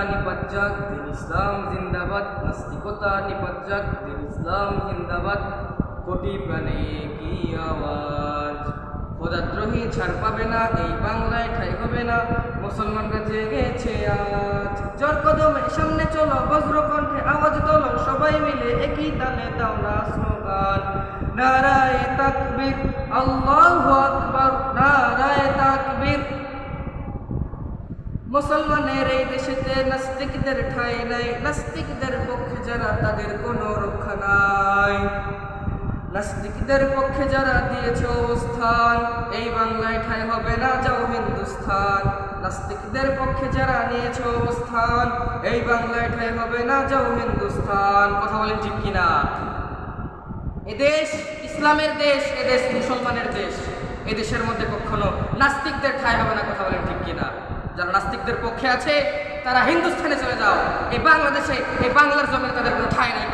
নিপাত দিন ইসলাম জিন্দাবাদ, নাস্তিকতা নিপাত দিন ইসলাম জিন্দাবাদ, কোটি প্রাণে কি আওয়াজ। খোদাদ্রোহী ছাড় পাবে না, এই বাংলায় ঠাই হবে না, মুসলমানরা জেগেছে আজ। জোর কদমে সামনে চলো, বজ্রকণ্ঠে আওয়াজ তোলো, সবাই মিলে একই তালে দাও না স্লোগান। নারায়ে তাকবীর, আল্লাহু আকবার, নারায়ে তাকবীর। মুসলমানের এই দেশেতে নাস্তিকদের ঠাঁই নাই, নাস্তিকদের পক্ষে যারা তাদের কোনো রক্ষা নাই। নাস্তিকদের পক্ষে যারা দিয়েছে অবস্থান, এই বাংলায় ঠাঁই হবে না, যাও হিন্দুস্তান। নাস্তিকদের পক্ষে যারা নিয়েছে অবস্থান, এই বাংলায় ঠাঁই হবে না, যাও হিন্দুস্তান। কথা বলেন ঠিক কিনা? এদেশ ইসলামের দেশ, এদেশ মুসলমানের দেশ। এদেশের মধ্যে কখনো নাস্তিকদের ঠাঁই হবে না। কথা বলেন ঠিক কিনা? যারা নাস্তিকদের পক্ষে আছে তারা হিন্দুস্তানে চলে যাও, এই বাংলাদেশে, এই বাংলার জমিনে তাদের কোনো ঠাঁই নাই।